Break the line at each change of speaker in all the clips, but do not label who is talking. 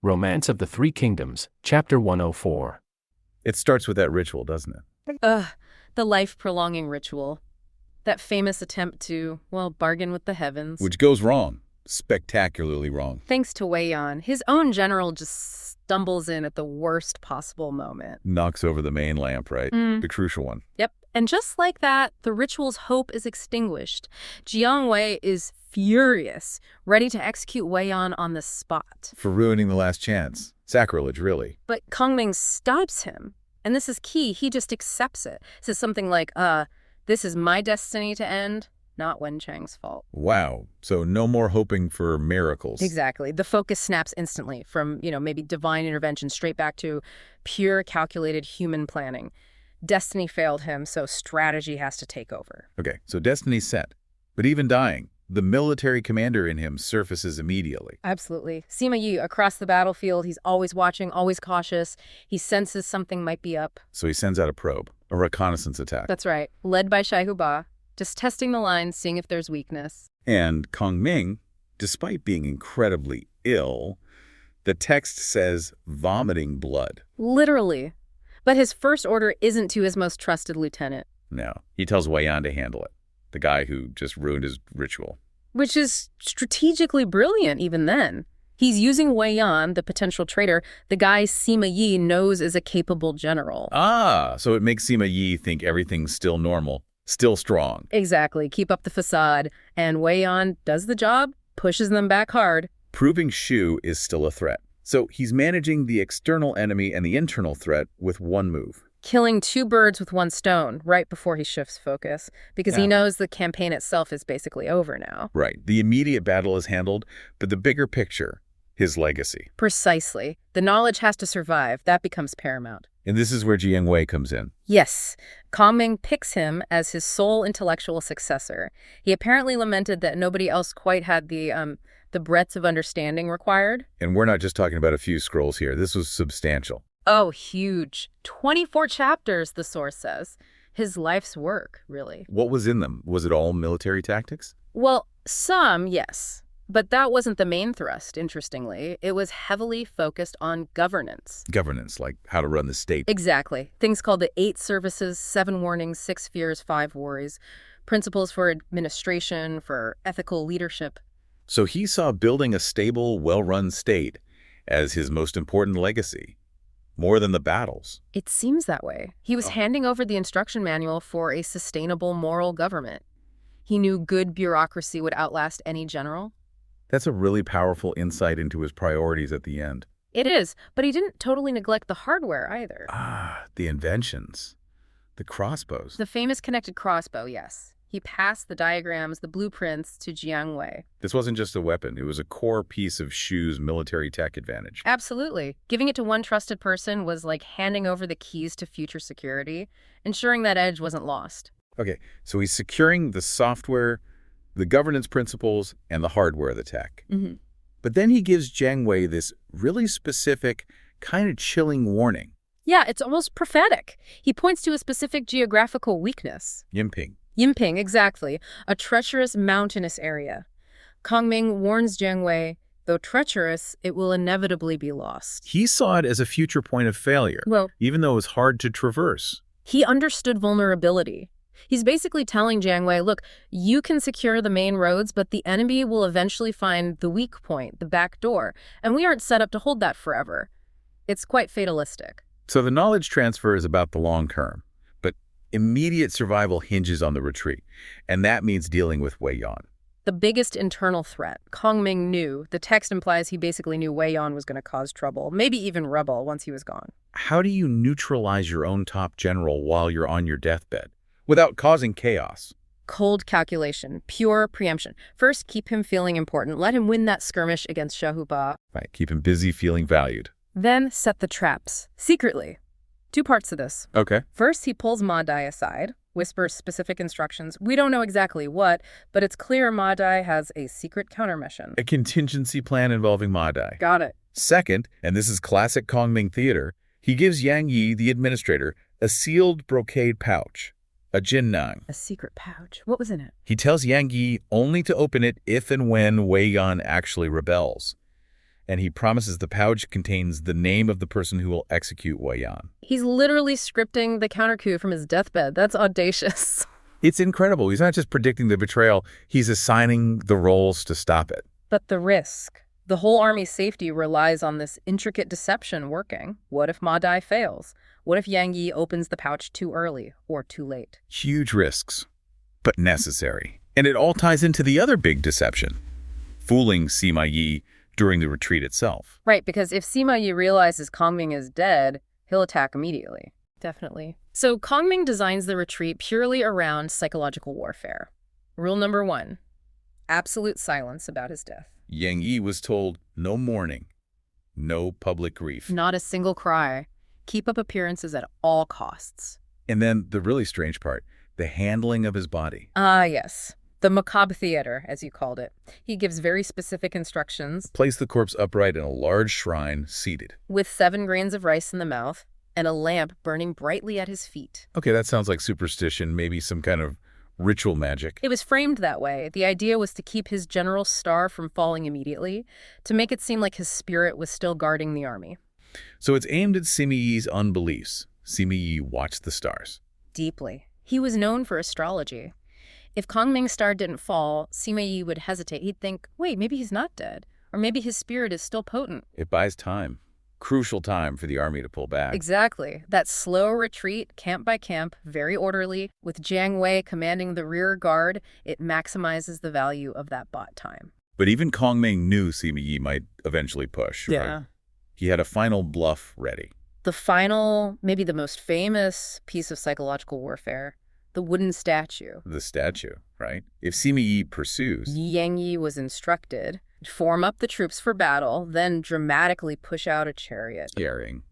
Romance of the Three Kingdoms, Chapter 104.
It starts with that ritual, doesn't it?
The life-prolonging ritual. That famous attempt to, well, bargain with the heavens.
Which goes wrong. Spectacularly wrong.
Thanks to Wei Yan, his own general just stumbles in at the worst possible moment.
Knocks over the main lamp, right? The crucial one.
Yep. And just like that, the ritual's hope is extinguished. Jiang Wei is furious, ready to execute Wei Yan on the spot.
For ruining the last chance. Sacrilege, really.
But Kong Ming stops him. And this is key. He just accepts it. Says something like, this is my destiny to end, not Wen Chang's fault.
Wow. So no more hoping for miracles.
Exactly. The focus snaps instantly from, maybe divine intervention straight back to pure calculated human planning. Destiny failed him, so strategy has to take over.
Okay, so destiny's set. But even dying, the military commander in him surfaces immediately.
Absolutely. Sima Yi, across the battlefield, he's always watching, always cautious. He senses something might be up.
So he sends out a probe, a reconnaissance attack.
That's right. Led by Shai Huba, just testing the lines, seeing if there's weakness.
And Kong Ming, despite being incredibly ill, the text says vomiting blood.
Literally. But his first order isn't to his most trusted lieutenant.
No, he tells Wei Yan to handle it, the guy who just ruined his ritual.
Which is strategically brilliant even then. He's using Wei Yan, the potential traitor, the guy Sima Yi knows is a capable general.
Ah, so it makes Sima Yi think everything's still normal, still strong.
Exactly. Keep up the facade. And Wei Yan does the job, pushes them back hard.
Proving Shu is still a threat. So he's managing the external enemy and the internal threat with one move.
Killing two birds with one stone right before he shifts focus, because he knows the campaign itself is basically over now.
Right. The immediate battle is handled, but the bigger picture, his legacy.
Precisely. The knowledge has to survive. That becomes paramount.
And this is where Jiang Wei comes in.
Yes. Kong Ming picks him as his sole intellectual successor. He apparently lamented that nobody else quite had the breadth of understanding required.
And we're not just talking about a few scrolls here. This was substantial.
Oh, huge. 24 chapters, the source says. His life's work, really.
What was in them? Was it all military tactics?
Well, some, yes. But that wasn't the main thrust, interestingly. It was heavily focused on governance.
Governance, like how to run the state.
Exactly. Things called the 8 services, 7 warnings, 6 fears, 5 worries. Principles for administration, for ethical leadership.
So he saw building a stable, well-run state as his most important legacy, more than the battles.
It seems that way. He was handing over the instruction manual for a sustainable moral government. He knew good bureaucracy would outlast any general.
That's a really powerful insight into his priorities at the end.
It is, but he didn't totally neglect the hardware either.
The inventions. The crossbows.
The famous connected crossbow, yes. He passed the diagrams, the blueprints to Jiang Wei.
This wasn't just a weapon. It was a core piece of Shu's military tech advantage.
Absolutely. Giving it to one trusted person was like handing over the keys to future security, ensuring that edge wasn't lost.
Okay, so he's securing the software, the governance principles, and the hardware of the tech. But then he gives Jiang Wei this really specific, kind of chilling warning.
Yeah, it's almost prophetic. He points to a specific geographical weakness.
Yinping.
Yinping, exactly. A treacherous mountainous area. Kong Ming warns Jiang Wei, though treacherous, it will inevitably be lost.
He saw it as a future point of failure, even though it was hard to traverse.
He understood vulnerability. He's basically telling Jiang Wei, look, you can secure the main roads, but the enemy will eventually find the weak point, the back door, and we aren't set up to hold that forever. It's quite fatalistic.
So the knowledge transfer is about the long term. Immediate survival hinges on the retreat, and that means dealing with Wei Yan.
The biggest internal threat. Kong Ming knew. The text implies he basically knew Wei Yan was going to cause trouble, maybe even rebel once he was gone.
How do you neutralize your own top general while you're on your deathbed, without causing chaos?
Cold calculation, pure preemption. First, keep him feeling important. Let him win that skirmish against Shai Huba.
Right, keep him busy feeling valued.
Then set the traps, secretly. 2 parts to this.
Okay.
First, he pulls Ma Dai aside, whispers specific instructions. We don't know exactly what, but it's clear Ma Dai has a secret countermission.
A contingency plan involving Ma Dai.
Got it.
Second, and this is classic Kong Ming theater, he gives Yang Yi, the administrator, a sealed brocade pouch, a jinnang.
A secret pouch. What was in it?
He tells Yang Yi only to open it if and when Wei Yan actually rebels. And he promises the pouch contains the name of the person who will execute Wei Yan.
He's literally scripting the counter-coup from his deathbed. That's audacious.
It's incredible. He's not just predicting the betrayal, he's assigning the roles to stop it.
But the risk. The whole army's safety relies on this intricate deception working. What if Ma Dai fails? What if Yang Yi opens the pouch too early or too late?
Huge risks, but necessary. And it all ties into the other big deception, fooling Sima Yi during the retreat itself.
Right, because if Sima Yi realizes Kongming is dead, he'll attack immediately. Definitely. So Kongming designs the retreat purely around psychological warfare. Rule number 1, absolute silence about his death.
Yang Yi was told no mourning, no public grief.
Not a single cry. Keep up appearances at all costs.
And then the really strange part, the handling of his body.
Ah, yes. The macabre theater, as you called it. He gives very specific instructions.
Place the corpse upright in a large shrine, seated.
With 7 grains of rice in the mouth and a lamp burning brightly at his feet.
Okay, that sounds like superstition, maybe some kind of ritual magic.
It was framed that way. The idea was to keep his general star from falling immediately, to make it seem like his spirit was still guarding the army.
So it's aimed at Sima Yi's unbeliefs. Sima Yi watched the stars.
Deeply. He was known for astrology. If Kongming's star didn't fall, Sima Yi would hesitate. He'd think, wait, maybe he's not dead. Or maybe his spirit is still potent.
It buys time. Crucial time for the army to pull back.
Exactly. That slow retreat, camp by camp, very orderly, with Jiang Wei commanding the rear guard, it maximizes the value of that bought time.
But even Kongming knew Sima Yi might eventually push.
Yeah.
Right? He had a final bluff ready.
The final, maybe the most famous piece of psychological warfare, the wooden statue.
The statue, right? If Sima Yi pursues,
Yang Yi was instructed, form up the troops for battle, then dramatically push out a chariot.
carrying.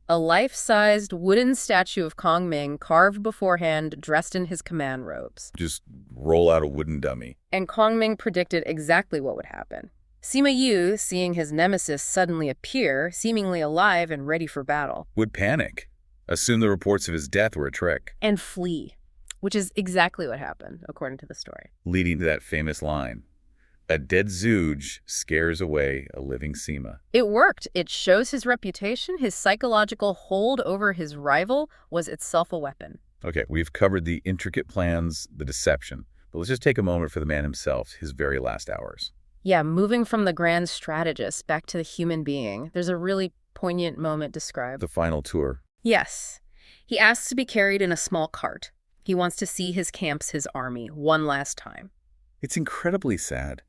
A life-sized wooden statue of Kongming, carved beforehand, dressed in his command robes.
Just roll out a wooden dummy.
And Kongming predicted exactly what would happen. Sima Yi, seeing his nemesis suddenly appear, seemingly alive and ready for battle.
Would panic. Assume the reports of his death were a trick.
And flee, which is exactly what happened, according to the story.
Leading to that famous line. A dead Zhuge scares away a living Sima.
It worked. It shows his reputation. His psychological hold over his rival was itself a weapon.
Okay, we've covered the intricate plans, the deception. But let's just take a moment for the man himself, his very last hours.
Yeah, moving from the grand strategist back to the human being, there's a really poignant moment described.
The final tour.
Yes. He asks to be carried in a small cart. He wants to see his camps, his army, one last time.
It's incredibly sad.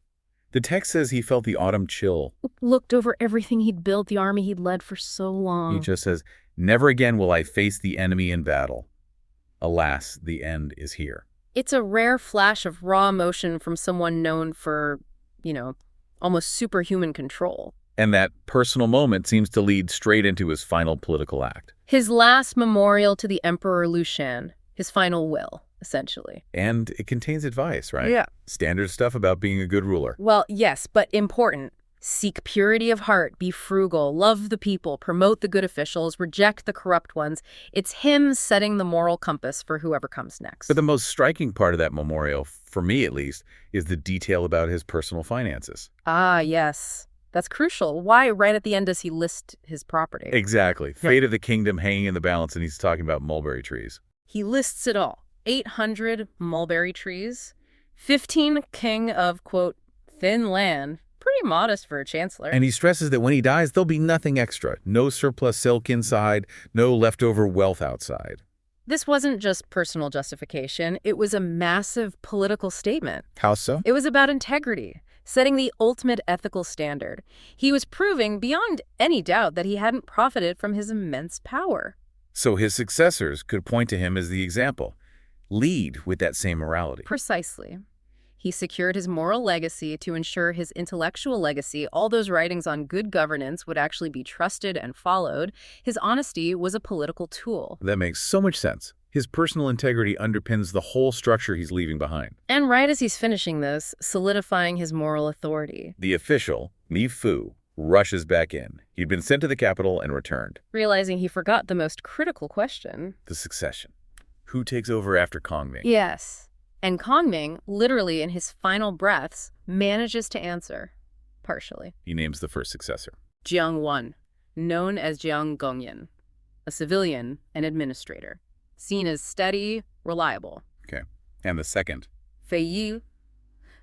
The text says he felt the autumn chill.
Looked over everything he'd built, the army he'd led for so long.
He just says, never again will I face the enemy in battle. Alas, the end is here.
It's a rare flash of raw emotion from someone known for, almost superhuman control.
And that personal moment seems to lead straight into his final political act.
His last memorial to the Emperor Lushan, his final will, essentially.
And it contains advice, right?
Yeah.
Standard stuff about being a good ruler.
Well, yes, but important. Seek purity of heart, be frugal, love the people, promote the good officials, reject the corrupt ones. It's him setting the moral compass for whoever comes next.
But the most striking part of that memorial, for me at least, is the detail about his personal finances.
Ah, yes. That's crucial. Why right at the end does he list his property?
Exactly. Fate of the kingdom hanging in the balance, and he's talking about mulberry trees.
He lists it all. 800 mulberry trees, 15 king of, quote, thin land. Pretty modest for a chancellor.
And he stresses that when he dies, there'll be nothing extra. No surplus silk inside, no leftover wealth outside.
This wasn't just personal justification. It was a massive political statement.
How so?
It was about integrity, setting the ultimate ethical standard. He was proving beyond any doubt that he hadn't profited from his immense power.
So his successors could point to him as the example. Lead with that same morality.
Precisely. He secured his moral legacy to ensure his intellectual legacy, all those writings on good governance, would actually be trusted and followed. His honesty was a political tool.
That makes so much sense. His personal integrity underpins the whole structure he's leaving behind.
And right as he's finishing this, solidifying his moral authority.
The official, Mi Fu, rushes back in. He'd been sent to the capital and returned.
Realizing he forgot the most critical question.
The succession. Who takes over after Kongming?
Yes. And Kongming, literally in his final breaths, manages to answer. Partially.
He names the first successor.
Jiang Wan, known as Jiang Gongyan, a civilian and administrator, seen as steady, reliable.
Okay. And the second?
Fei Yi,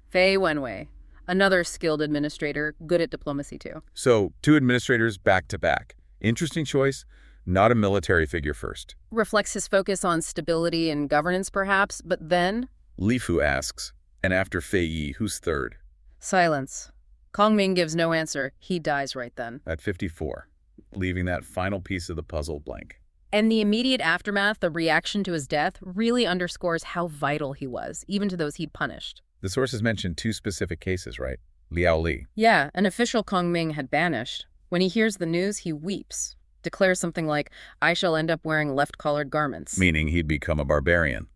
Fei Wenwei, another skilled administrator, good at diplomacy too.
So, two administrators back to back. Interesting choice. Not a military figure first.
Reflects his focus on stability and governance, perhaps, but then...
Li Fu asks, and after Fei Yi, who's third?
Silence. Kong Ming gives no answer. He dies right then.
At 54, leaving that final piece of the puzzle blank.
And the immediate aftermath, the reaction to his death, really underscores how vital he was, even to those he'd punished.
The sources mentioned two specific cases, right? Liao Li.
Yeah, an official Kong Ming had banished. When he hears the news, he weeps. Declares something like, I shall end up wearing left-collared garments.
Meaning he'd become a barbarian,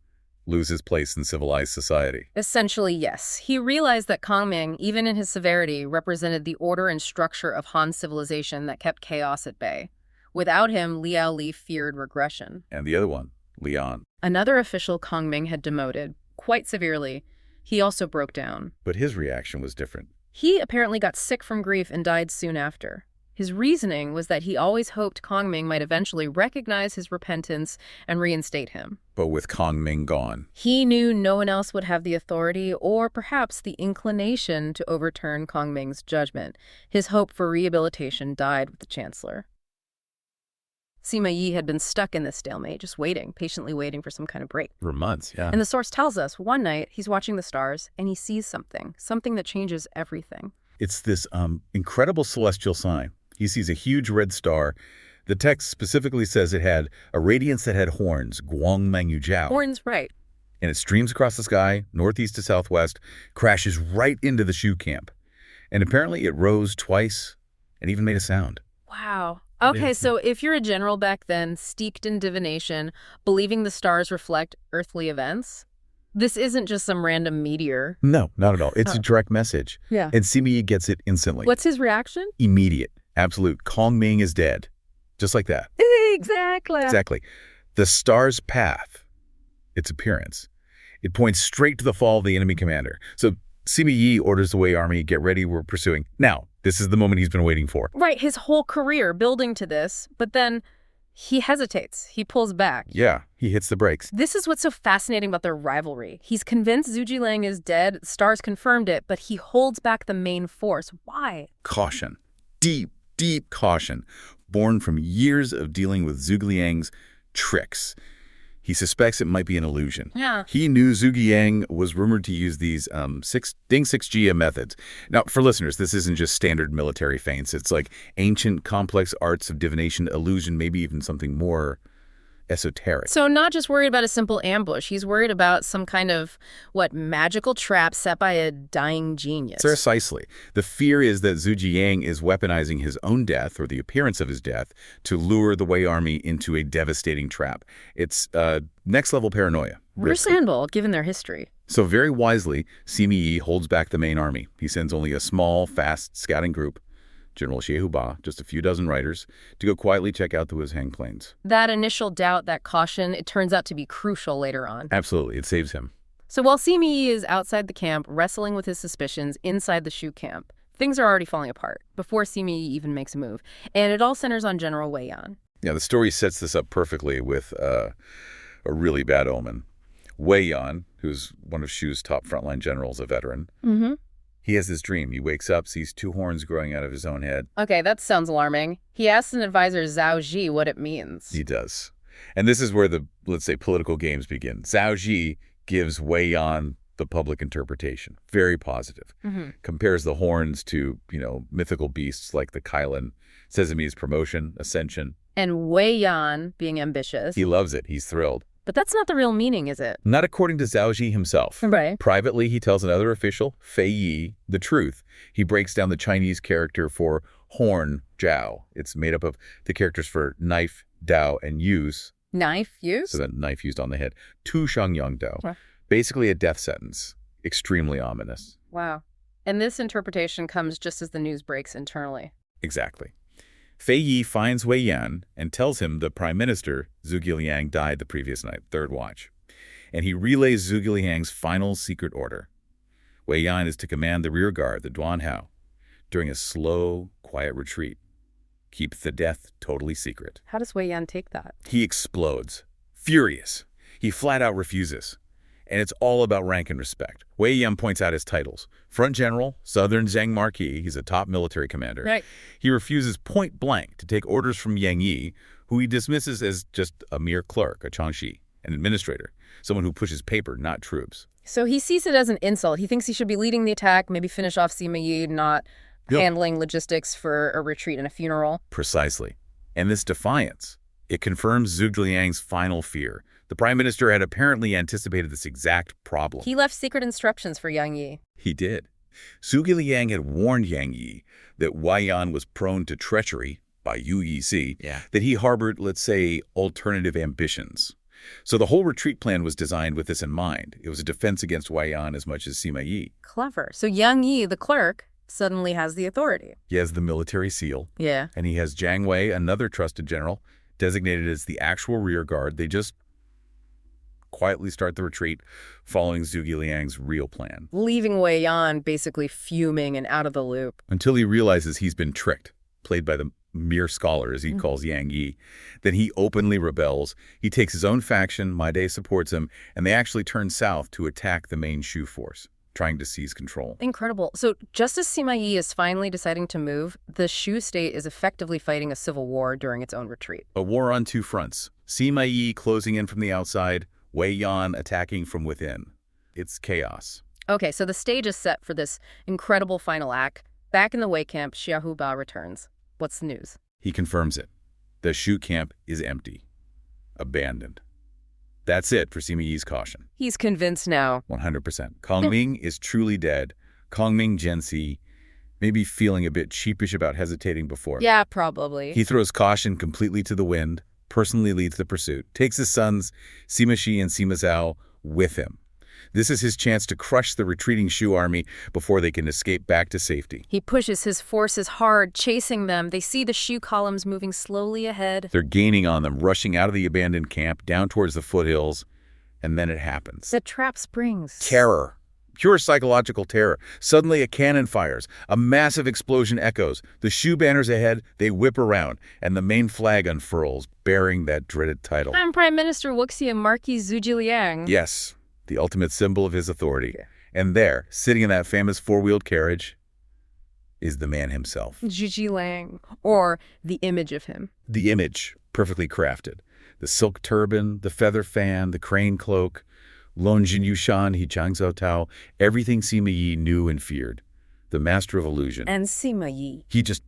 lose his place in civilized society.
Essentially, yes. He realized that Kong Ming, even in his severity, represented the order and structure of Han civilization that kept chaos at bay. Without him, Liao Li feared regression.
And the other one, Lian.
Another official Kong Ming had demoted, quite severely. He also broke down.
But his reaction was different.
He apparently got sick from grief and died soon after. His reasoning was that he always hoped Kong Ming might eventually recognize his repentance and reinstate him.
But with Kong Ming gone.
He knew no one else would have the authority or perhaps the inclination to overturn Kong Ming's judgment. His hope for rehabilitation died with the chancellor. Sima Yi had been stuck in this stalemate, just waiting, patiently waiting for some kind of break.
For months, yeah.
And the source tells us, one night, he's watching the stars, and he sees something that changes everything.
It's this incredible celestial sign. He sees a huge red star. The text specifically says it had a radiance that had horns, guang mangu jiao.
Horns, right.
And it streams across the sky, northeast to southwest, crashes right into the Shu camp. And apparently it rose twice and even made a sound.
Wow. Okay, so if you're a general back then, steeped in divination, believing the stars reflect earthly events, this isn't just some random meteor.
No, not at all. It's a direct message.
Yeah.
And Sima Yi gets it instantly.
What's his reaction?
Immediate. Absolute. Kong Ming is dead. Just like that.
Exactly.
Exactly. The star's path, its appearance, it points straight to the fall of the enemy commander. So Sima Yi orders the Wei army, get ready, we're pursuing. Now, this is the moment he's been waiting for.
Right, his whole career building to this, but then he hesitates. He pulls back.
Yeah, he hits the brakes.
This is what's so fascinating about their rivalry. He's convinced Zhuge is dead, stars confirmed it, but he holds back the main force. Why?
Caution. Deep caution, born from years of dealing with Zhuge tricks. He suspects it might be an illusion.
Yeah.
He knew Zhuge was rumored to use these Ding 6Gia methods. Now, for listeners, this isn't just standard military feints. It's like ancient, complex arts of divination, illusion, maybe even something more esoteric.
So not just worried about a simple ambush. He's worried about some kind of, magical trap set by a dying genius.
Precisely. The fear is that Zhuge is weaponizing his own death or the appearance of his death to lure the Wei army into a devastating trap. It's next-level paranoia.
Understandable, given their history.
So very wisely, Sima Yi holds back the main army. He sends only a small, fast scouting group, General Xie Huba, just a few dozen riders, to go quietly check out the Wuzhang plains.
That initial doubt, that caution, it turns out to be crucial later on.
Absolutely. It saves him.
So while Sima Yi is outside the camp, wrestling with his suspicions inside the Shu camp, things are already falling apart before Sima Yi even makes a move. And it all centers on General Wei Yan.
Yeah, the story sets this up perfectly with a really bad omen. Wei Yan, who's one of Shu's top frontline generals, a veteran, he has this dream. He wakes up, sees two horns growing out of his own head.
Okay, that sounds alarming. He asks an advisor, Zhuge, what it means.
He does. And this is where the, let's say, political games begin. Zhuge gives Wei Yan the public interpretation. Very positive. Compares the horns to, mythical beasts like the Kailan. Says it means promotion, ascension.
And Wei Yan, being ambitious.
He loves it. He's thrilled.
But that's not the real meaning, is it?
Not according to Zhuge himself.
Right.
Privately, he tells another official, Fei Yi, the truth. He breaks down the Chinese character for horn, jiao. It's made up of the characters for knife, dao, and use.
Knife use?
So that knife used on the head. Tu shang yang dao.
Right.
Basically a death sentence. Extremely ominous.
Wow. And this interpretation comes just as the news breaks internally.
Exactly. Fei Yi finds Wei Yan and tells him the Prime Minister, Zhuge Liang, died the previous night, third watch. And he relays Zhuge Liang's final secret order. Wei Yan is to command the rear guard, the Duanhao, during a slow, quiet retreat. Keep the death totally secret.
How does Wei Yan take that?
He explodes, furious. He flat out refuses. And it's all about rank and respect. Wei Yan points out his titles. Front General, Southern Zheng Marquis, he's a top military commander.
Right.
He refuses point blank to take orders from Yang Yi, who he dismisses as just a mere clerk, a changshi, an administrator, someone who pushes paper, not troops.
So he sees it as an insult. He thinks he should be leading the attack, maybe finish off Sima Yi, not handling logistics for a retreat and a funeral.
Precisely. And this defiance, it confirms Zhuge Liang's final fear. The prime minister had apparently anticipated this exact problem.
He left secret instructions for Yang Yi.
He did. Zhuge Liang had warned Yang Yi that Wei Yan was prone to treachery by UEC, that he harbored, let's say, alternative ambitions. So the whole retreat plan was designed with this in mind. It was a defense against Wei Yan as much as Sima Yi.
Clever. So Yang Yi, the clerk, suddenly has the authority.
He has the military seal.
Yeah.
And he has Jiang Wei, another trusted general, designated as the actual rear guard. They just quietly start the retreat following Zhuge Liang's real plan.
Leaving Wei Yan basically fuming and out of the loop.
Until he realizes he's been tricked, played by the mere scholar, as he calls Yang Yi. Then he openly rebels. He takes his own faction, My Day supports him, and they actually turn south to attack the main Shu force, trying to seize control.
Incredible. So just as Sima Yi is finally deciding to move, the Shu state is effectively fighting a civil war during its own retreat.
A war on two fronts. Sima Yi closing in from the outside, Wei Yan attacking from within. It's chaos.
Okay, so the stage is set for this incredible final act. Back in the Wei camp, Xiahou Ba returns. What's the news?
He confirms it. The Shu camp is empty. Abandoned. That's it for Sima Yi's caution.
He's convinced now.
100%. Kong Ming is truly dead. Kong Ming Jianxi maybe feeling a bit sheepish about hesitating before.
Yeah, probably.
He throws caution completely to the wind, personally leads the pursuit, takes his sons, Sima Shi and Sima Zhao, with him. This is his chance to crush the retreating Shu army before they can escape back to safety.
He pushes his forces hard, chasing them. They see the Shu columns moving slowly ahead.
They're gaining on them, rushing out of the abandoned camp, down towards the foothills, and then it happens.
The trap springs.
Terror. Pure psychological terror. Suddenly a cannon fires. A massive explosion echoes. The Shu banners ahead, they whip around, and the main flag unfurls, bearing that dreaded title.
I'm Prime Minister Wuxia Marquis Zhuge Liang.
Yes, the ultimate symbol of his authority. And there, sitting in that famous four-wheeled carriage, is the man himself.
Zhuge Liang, or the image of him.
The image, perfectly crafted. The silk turban, the feather fan, the crane cloak, Longjin Yushan, He Chang Zhou Tao, everything Sima Yi knew and feared. The master of illusion.
And Sima Yi.
He just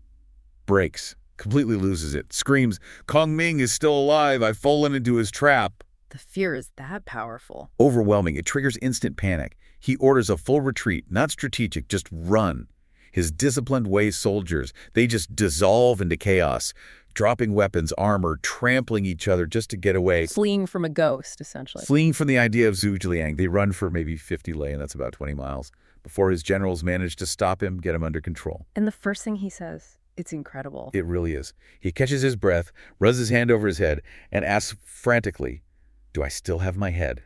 breaks, completely loses it, screams, Kong Ming is still alive, I've fallen into his trap.
The fear is that powerful.
Overwhelming, it triggers instant panic. He orders a full retreat, not strategic, just run. His disciplined Wei soldiers, they just dissolve into chaos, dropping weapons, armor, trampling each other just to get away.
Fleeing from a ghost, essentially.
Fleeing from the idea of Zhuge Liang. They run for maybe 50 li, and that's about 20 miles, before his generals manage to stop him, get him under control.
And the first thing he says, it's incredible.
It really is. He catches his breath, rubs his hand over his head, and asks frantically, do I still have my head?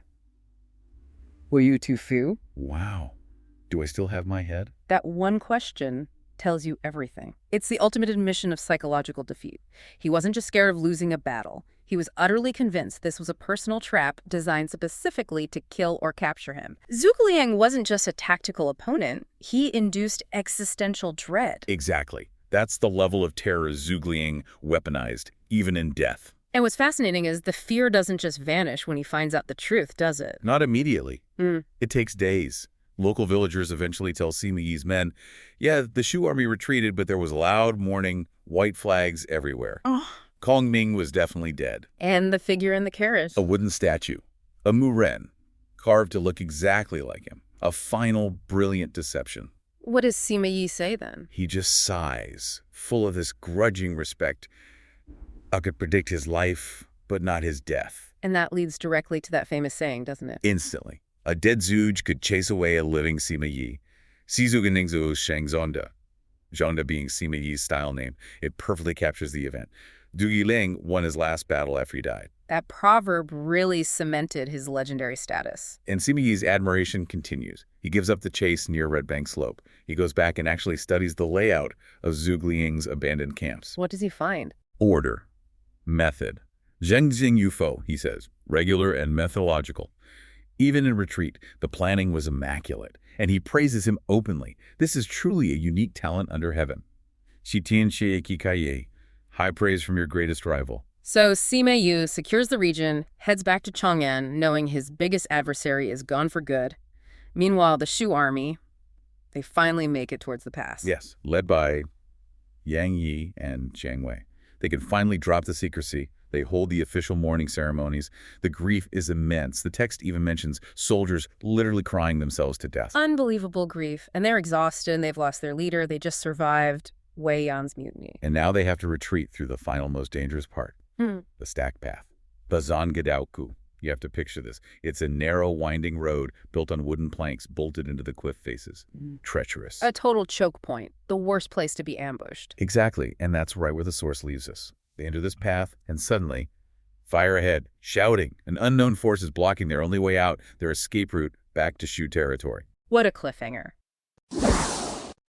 Were you too few?
Wow. Do I still have my head?
That one question tells you everything. It's the ultimate admission of psychological defeat. He wasn't just scared of losing a battle. He was utterly convinced this was a personal trap designed specifically to kill or capture him. Zhuge Liang wasn't just a tactical opponent. He induced existential dread.
Exactly. That's the level of terror Zhuge Liang weaponized, even in death.
And what's fascinating is the fear doesn't just vanish when he finds out the truth, does it?
Not immediately. It takes days. Local villagers eventually tell Sima Yi's men, yeah, the Shu army retreated, but there was loud mourning, white flags everywhere. Kong Ming was definitely dead.
And the figure in the carriage.
A wooden statue, a muren, carved to look exactly like him. A final, brilliant deception.
What does Sima Yi say then?
He just sighs, full of this grudging respect. I could predict his life, but not his death.
And that leads directly to that famous saying, doesn't it?
Instantly. A dead Zhuge could chase away a living Sima Yi. Zhuge Ningzu Shang Zonda. Zhuge being Sima Yi's style name. It perfectly captures the event. Zhuge won his last battle after he died.
That proverb really cemented his legendary status.
And Sima Yi's admiration continues. He gives up the chase near Red Bank Slope. He goes back and actually studies the layout of Zhuge abandoned camps.
What does he find?
Order. Method. Zhengjing Yufo, he says, regular and methodological. Even in retreat, the planning was immaculate, and he praises him openly. This is truly a unique talent under heaven. Shitian Shieki Kaye. High praise from your greatest rival.
So Sima Yi secures the region, heads back to Chang'an, knowing his biggest adversary is gone for good. Meanwhile, the Shu army, they finally make it towards the pass.
Yes, led by Yang Yi and Jiang Wei. They can finally drop the secrecy. They hold the official mourning ceremonies. The grief is immense. The text even mentions soldiers literally crying themselves to death.
Unbelievable grief. And they're exhausted, and they've lost their leader. They just survived Wei Yan's mutiny.
And now they have to retreat through the final, most dangerous part, the stack path. The Zangadaoku. You have to picture this. It's a narrow, winding road built on wooden planks bolted into the cliff faces. Treacherous.
A total choke point. The worst place to be ambushed.
Exactly, and that's right where the source leaves us. They enter this path, and suddenly, fire ahead, shouting. An unknown force is blocking their only way out, their escape route back to Shu territory.
What a cliffhanger.